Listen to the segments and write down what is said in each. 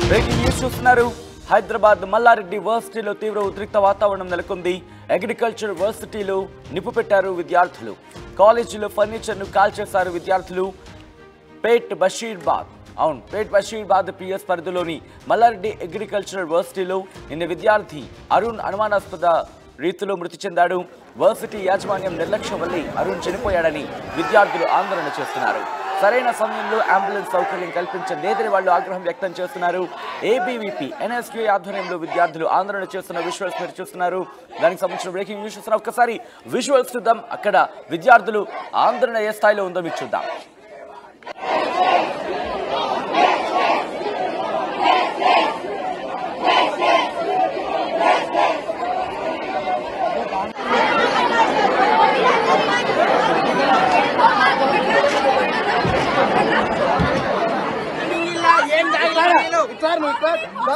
Breaking news చూస్తున్నారు. హైదరాబాద్ మల్లారెడ్డి వర్సిటీలో తీవ్ర ఉద్రిక్త వాతావరణం నెలకొంది. అగ్రికల్చర్ వర్సిటీలో నిప్పు పెట్టారు విద్యార్థులు. కాలేజీలో ఫర్నిచర్ను కాల్చేశారు విద్యార్థులు. పేట్ బషీర్బాద్ పిఎస్ పరిధిలోని మల్లారెడ్డి అగ్రికల్చర్ వర్సిటీలో నిన్న విద్యార్థి అరుణ్ అనుమానాస్పద రీతిలో మృతి చెందాడు. వర్సిటీ యాజమాన్యం నిర్లక్ష్యం వల్లే అరుణ్ చనిపోయాడని విద్యార్థులు ఆందోళన చేస్తున్నారు. సరైన సమయంలో అంబులెన్స్ సౌకర్యం కల్పించలేదని వాళ్ళు ఆగ్రహం వ్యక్తం చేస్తున్నారు. ఏబీవీపీ ఎన్ఎస్క్యూ ఆధ్వర్యంలో విద్యార్థులు ఆందోళన చేస్తున్న విజువల్స్ మీరు చూస్తున్నారు. దానికి సంబంధించిన బ్రేకింగ్ న్యూస్ చూస్తున్నారు. ఒక్కసారి విజువల్స్ చూద్దాం. అక్కడ విద్యార్థులు ఆందోళన ఏ స్థాయిలో ఉందో మీకు చూద్దాం.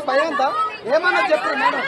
భయంతా ఏమన్నా చెప్పారు madam.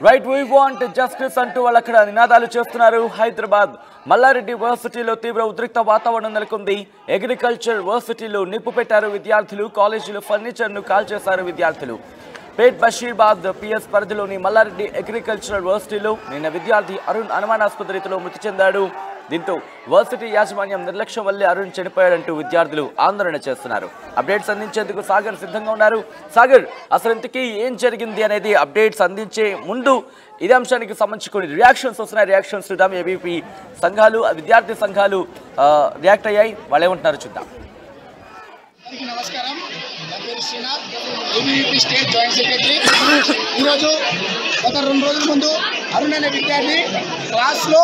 Right, we want justice అంటూ వాళ్ళు అక్కడ నినాదాలు చేస్తున్నారు. హైదరాబాద్ మల్లారెడ్డి వర్సిటీలో తీవ్ర ఉద్రిక్త వాతావరణం నెలకొంది. అగ్రికల్చర్ వర్సిటీలో నిప్పు పెట్టారు విద్యార్థులు. కాలేజీలో ఫర్నిచర్ను కాల్చేశారు విద్యార్థులు. పేట్ బషీర్బాద్ పిఎస్ పరిధిలోని మల్లారెడ్డి అగ్రికల్చరల్ వర్సిటీలో నిన్న విద్యార్థి అరుణ్ అనుమానాస్పద రీతిలో మృతి చెందాడు. దీంతో వర్సిటీ యాజమాన్యం నిర్లక్ష్యం వల్లే అరుణ్ చనిపోయాడంటూ విద్యార్థులు ఆందోళన చేస్తున్నారు. అప్డేట్స్ అందించేందుకు సాగర్ సిద్ధంగా ఉన్నారు. సాగర్, అసలు ఇంతకీ ఏం జరిగింది అనేది అప్డేట్స్ అందించే ముందు ఇదే అంశానికి సంబంధించి కొన్ని రియాక్షన్స్ వస్తున్నాయి. రియాక్షన్స్ చూద్దాం. ఏబీపీ సంఘాలు, విద్యార్థి సంఘాలు రియాక్ట్ అయ్యాయి. వాళ్ళు ఏమంటున్నారు చూద్దాం. నమస్కారం, నా పేరు Srinath, ABVP state joint secretary. ఈరోజు గత 2 రోజుల ముందు అరుణ్ అనే విద్యార్థి క్లాస్లో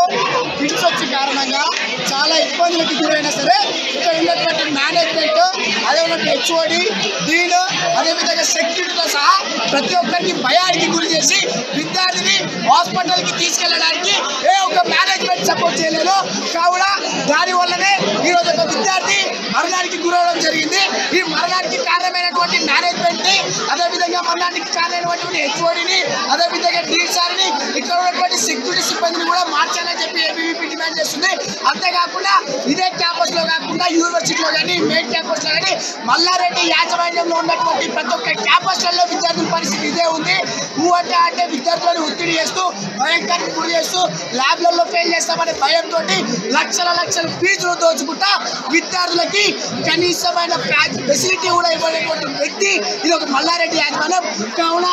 ఫిట్స్ వచ్చే కారణంగా చాలా ఇబ్బందులకు గురైనా సరే ఇక్కడ ఉన్నటువంటి మేనేజ్మెంట్, అదే ఉన్నటువంటి హెచ్ఓడి, డీన్, అదేవిధంగా సెక్యూరిటీతో సహా ప్రతి ఒక్కరికి భయానికి గురి చేసి విద్యార్థిని హాస్పిటల్కి తీసుకెళ్ళడానికి ఏ ఒక్క మేనేజ్మెంట్ సపోర్ట్ చేయలేదు. కావున దానివల్లనే ఈరోజు ఒక విద్యార్థి మరణానికి గురవడం జరిగింది. ఈ మరణానికి కారణమైనటువంటి మేనేజ్మెంట్ ని, అదేవిధంగా మరణానికి కారణమైనటువంటి హెచ్ఓడిని, అదేవిధంగా డీసార్ని, ఇక్కడ ఉన్నటువంటి సెక్యూరిటీ సిబ్బందిని కూడా మార్చాలని చెప్పి ఏబీవీపీ డిమాండ్ చేస్తుంది. అంతేకాకుండా ఇదే క్యాంపస్ లో కాకుండా యూనివర్సిటీలో కానీ, మెయిన్ క్యాంపస్ లో కానీ, మల్లారెడ్డి యాజమాన్యంలో ఉన్నటువంటి ప్రతి ఒక్క క్యాంపస్లలో విద్యార్థుల పరిస్థితి ఇదే ఉంది. అంటే విద్యార్థులను ఒత్తిడి చేస్తూ, భయంకరానికి గురి చేస్తూ, ల్యాబ్లలో ఫెయిల్ చేస్తామనే భయంతో లక్షల ఫీజులు దోచుకుంటా విద్యార్థులకి కనీసమైన ఫెసిలిటీ కూడా ఇవ్వలేటువంటి వ్యక్తి ఇది ఒక మల్లారెడ్డి యాజమాన్యం. కావున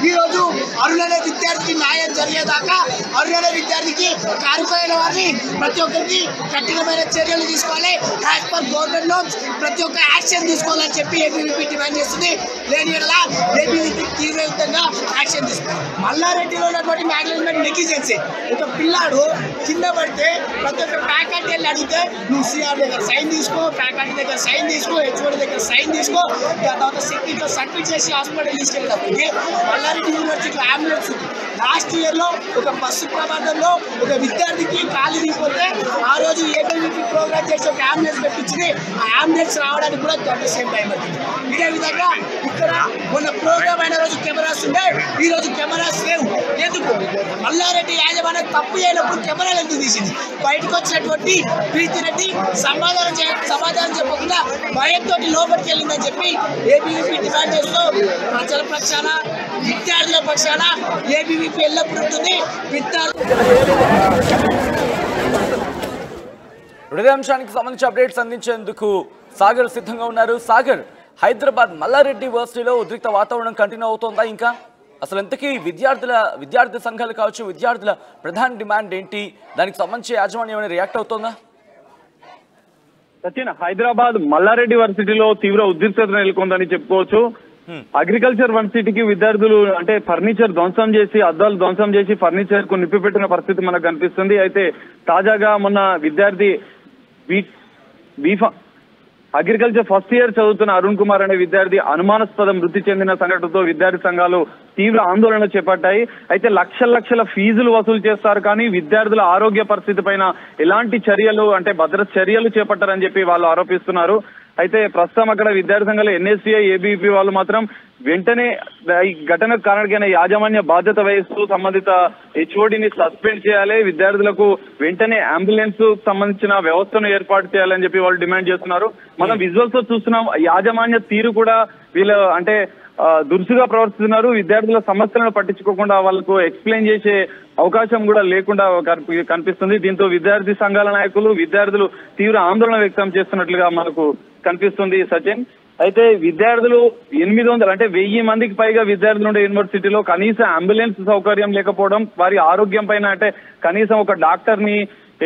ఈరోజు అరుణ్ అనే విద్యార్థికి న్యాయం జరిగేదాకా అరుణ్ అనే విద్యార్థికి కారుకైన వారిని ప్రతి ఒక్కరికి కఠినమైన చర్యలు తీసుకోవాలి. యాజ్ పర్ గవర్నమెంట్ నార్మ్స్ ప్రతి ఒక్క యాక్షన్ తీసుకోవాలని చెప్పి ఏబీవీపీ డిమాండ్ చేస్తుంది. లేని ఎలా ఏబీవీపీ తీవ్రంగా యాక్షన్ తీసుకోవాలి. మల్లారెడ్డిలో ఉన్నటువంటి మేనేజ్మెంట్ నెగ్లిజెన్సీ. ఒక పిల్లాడు కింద పడితే ప్రతి ఒక్క ఫ్యాకల్టీ వెళ్ళి అడిగితే నువ్వు సిఆర్ దగ్గర సైన్ తీసుకో, ఫ్యాకల్టీ దగ్గర సైన్ తీసుకో, హెచ్ఓడి దగ్గర సైన్ తీసుకో, తర్వాత సెక్యూరిటీతో సబ్మిట్ చేసి హాస్పిటల్ తీసుకెళ్ళినప్పటికీ మల్లారెడ్డి యూనివర్సిటీలో అంబులెన్స్ ఉంది. లాస్ట్ ఇయర్లో ఒక బస్సు ప్రమాదంలో ఒక విద్యార్థికి కాలు దిగిపోతే ఆ రోజు ఏబీవీపీ ప్రోగ్రామ్ చేసి ఒక అంబులెన్స్ పెట్టించింది. ఆ అంబులెన్స్ రావడానికి కూడా 20 సేమ్ టైం పడుతుంది. ఇదే విధంగా ఇక్కడ మొన్న ప్రోగ్రామ్ అయిన రోజు కెమెరాస్ ఉండే, ఈ రోజు కెమెరాస్ లేవు. ఎందుకు? మల్లారెడ్డి యాజమాన్యం తప్పు చేయనప్పుడు కెమెరాలు ఎందుకు తీసింది? బయటకు వచ్చినటువంటి ప్రీతి రెడ్డి సమాధానం చెప్పకుండా భయంతో లోపలికి వెళ్ళిందని చెప్పి ఏబీవీపీ డిమాండ్ చేస్తూ ప్రజల పక్షాన, విద్యార్థుల పక్షాన ఏబీవీపీ ఎల్లప్పుడూ ఉంటుంది. అంశానికి సంబంధించి అప్డేట్స్ అందించేందుకు సాగర్ సిద్ధంగా ఉన్నారు. సాగర్, హైదరాబాద్ మల్లారెడ్డి వర్సిటీలో ఉద్రిక్త వాతావరణం కంటిన్యూ అవుతోందా? ఇంకా అసలు ఎంతకీ విద్యార్థి సంఘాలు కావచ్చు, విద్యార్థుల ప్రధాన డిమాండ్ ఏంటి? దానికి సంబంధించి యాజమాన్యం ఏమైనా రియాక్ట్ అవుతోందా? సచిన్, హైదరాబాద్ మల్లారెడ్డి వర్సిటీలో తీవ్ర ఉద్రిక్తత నెలకొందని చెప్పుకోవచ్చు. అగ్రికల్చర్ వర్సిటీకి విద్యార్థులు అంటే ఫర్నిచర్ ధ్వంసం చేసి, అద్దాలు ధ్వంసం చేసి ఫర్నిచర్ కు నిప్పిపెట్టిన పరిస్థితి మనకు కనిపిస్తుంది. అయితే తాజాగా మొన్న విద్యార్థి అగ్రికల్చర్ ఫస్ట్ ఇయర్ చదువుతున్న అరుణ్ కుమార్ అనే విద్యార్థి అనుమానాస్పద మృతి చెందిన సంఘటనతో విద్యార్థి సంఘాలు తీవ్ర ఆందోళన చేపట్టాయి. అయితే లక్షల ఫీజులు వసూలు చేస్తారు, కానీ విద్యార్థుల ఆరోగ్య పరిస్థితి పైన ఎలాంటి చర్యలు అంటే భద్రత చర్యలు చేపట్టారని చెప్పి వాళ్ళు ఆరోపిస్తున్నారు. అయితే ప్రస్తుతం అక్కడ విద్యార్థి సంఘాలు ఎన్ఎస్యుఐ, ఏబీవీపీ వాళ్ళు మాత్రం వెంటనే ఈ ఘటనకు కారణమైన యాజమాన్య బాధ్యత వహిస్తూ సంబంధిత హెచ్ఓడిని సస్పెండ్ చేయాలి, విద్యార్థులకు వెంటనే అంబులెన్స్ సంబంధించిన వ్యవస్థను ఏర్పాటు చేయాలని చెప్పి వాళ్ళు డిమాండ్ చేస్తున్నారు. మనం విజువల్స్ తో చూస్తున్నాం, యాజమాన్య తీరు కూడా వీళ్ళు అంటే దురుసుగా ప్రవర్తిస్తున్నారు. విద్యార్థుల సమస్యలను పట్టించుకోకుండా వాళ్ళకు ఎక్స్ప్లెయిన్ చేసే అవకాశం కూడా లేకుండా కనిపిస్తుంది. దీంతో విద్యార్థి సంఘాల నాయకులు, విద్యార్థులు తీవ్ర ఆందోళన వ్యక్తం చేస్తున్నట్లుగా మనకు కనిపిస్తుంది సచిన్. అయితే విద్యార్థులు 800 అంటే 1000 మందికి పైగా విద్యార్థులు ఉండే యూనివర్సిటీలో కనీసం అంబులెన్స్ సౌకర్యం లేకపోవడం, వారి ఆరోగ్యం పైన అంటే కనీసం ఒక డాక్టర్ ని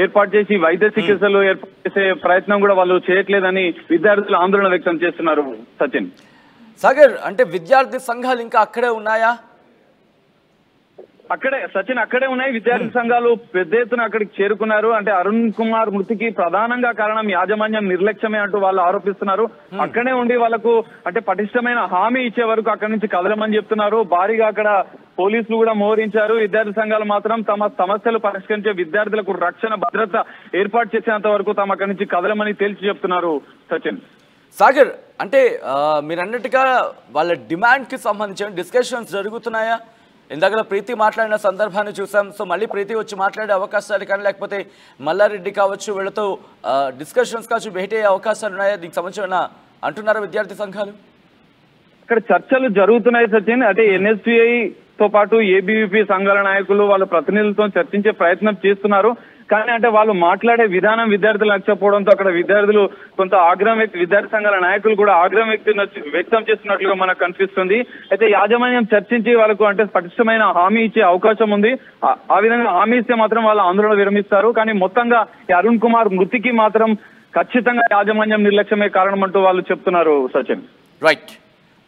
ఏర్పాటు చేసి వైద్య చికిత్సలు ఏర్పాటు చేసే ప్రయత్నం కూడా వాళ్ళు చేయట్లేదని విద్యార్థులు ఆందోళన వ్యక్తం చేస్తున్నారు సచిన్. సాగర్, అంటే విద్యార్థి సంఘాలు ఇంకా అక్కడే ఉన్నాయా? అక్కడే ఉన్నాయి. విద్యార్థి సంఘాలు పెద్ద ఎత్తున అక్కడికి చేరుకున్నారు. అంటే అరుణ్ కుమార్ మృతికి ప్రధానంగా కారణం యాజమాన్యం నిర్లక్ష్యమే అంటూ వాళ్ళు ఆరోపిస్తున్నారు. అక్కడే ఉండి వాళ్ళకు అంటే పటిష్టమైన హామీ ఇచ్చే వరకు అక్కడి నుంచి కదలమని చెప్తున్నారు. భారీగా అక్కడ పోలీసులు కూడా మోహరించారు. విద్యార్థి సంఘాలు మాత్రం తమ సమస్యలు పరిష్కరించే విద్యార్థులకు రక్షణ భద్రత ఏర్పాటు చేసేంత వరకు తమ అక్కడి నుంచి కదలమని తేల్చి చెప్తున్నారు సచిన్. సాగర్, అంటే మీరు అన్నట్టుగా వాళ్ళ డిమాండ్కి సంబంధించిన డిస్కషన్స్ జరుగుతున్నాయా? ఇందాక ప్రీతి మాట్లాడిన సందర్భాన్ని చూసాం. సో మళ్ళీ ప్రీతి వచ్చి మాట్లాడే అవకాశాలు కానీ, లేకపోతే మల్లారెడ్డి కావచ్చు వీళ్ళతో డిస్కషన్స్ కావచ్చు భేటీ అయ్యే అవకాశాలు ఉన్నాయా? దీనికి సంబంధించిన అంటున్నారా విద్యార్థి సంఘాలు? ఇక్కడ చర్చలు జరుగుతున్నాయి సచిన్. అంటే ఎన్ఎస్యుఐ తో పాటు ఏబీవీపీ సంఘాల నాయకులు వాళ్ళ ప్రతినిధులతో చర్చించే ప్రయత్నం చేస్తున్నారు. కానీ అంటే వాళ్ళు మాట్లాడే విధానం విద్యార్థులు నచ్చకపోవడంతో అక్కడ విద్యార్థులు కొంత ఆగ్రహం విద్యార్థి సంఘాల నాయకులు కూడా ఆగ్రహం వ్యక్తం చేస్తున్నట్లుగా మనకు కనిపిస్తుంది. అయితే యాజమాన్యం చర్చించి వాళ్ళకు అంటే పటిష్టమైన హామీ ఇచ్చే అవకాశం ఉంది. ఆ విధంగా హామీ ఇస్తే మాత్రం వాళ్ళ ఆందోళన విరమిస్తారు. కానీ మొత్తంగా అరుణ్ కుమార్ మృతికి మాత్రం ఖచ్చితంగా యాజమాన్యం నిర్లక్ష్యమే కారణం అంటూ వాళ్ళు చెప్తున్నారు Sachin.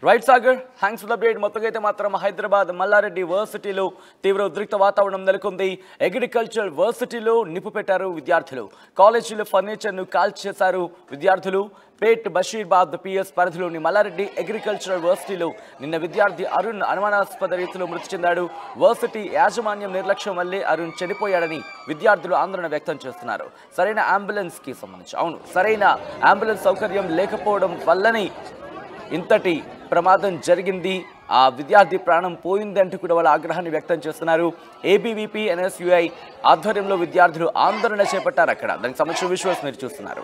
Right Sagar, thanks for the update. మొత్తంగా అయితే మాత్రం హైదరాబాద్ మల్లారెడ్డి వర్సిటీలో తీవ్ర ఉద్రిక్త వాతావరణం నెలకొంది. అగ్రికల్చర్ వర్సిటీలో నిప్పు పెట్టారు విద్యార్థులు. కాలేజీలో ఫర్నిచర్ను కాల్చేశారు విద్యార్థులు. పేట్ బషీర్బాద్ పిఎస్ పరిధిలోని మల్లారెడ్డి అగ్రికల్చరల్ వర్సిటీలో నిన్న విద్యార్థి అరుణ్ అనుమానాస్పద రీతిలో మృతి చెందాడు. వర్సిటీ యాజమాన్యం నిర్లక్ష్యం వల్లే అరుణ్ చనిపోయాడని విద్యార్థులు ఆందోళన వ్యక్తం చేస్తున్నారు. సరైన అంబులెన్స్ సౌకర్యం లేకపోవడం వల్లనే ఇంతటి ప్రమాదం జరిగింది, ఆ విద్యార్థి ప్రాణం పోయిందంటూ కూడా వాళ్ళ ఆగ్రహాన్ని వ్యక్తం చేస్తున్నారు. ఏబీవీపీ, ఎన్ఎస్యుఐ ఆధ్వర్యంలో విద్యార్థులు ఆందోళన చేపట్టారు అక్కడ. దానికి సంబంధించిన విజువల్స్ మీరు చూస్తున్నారు.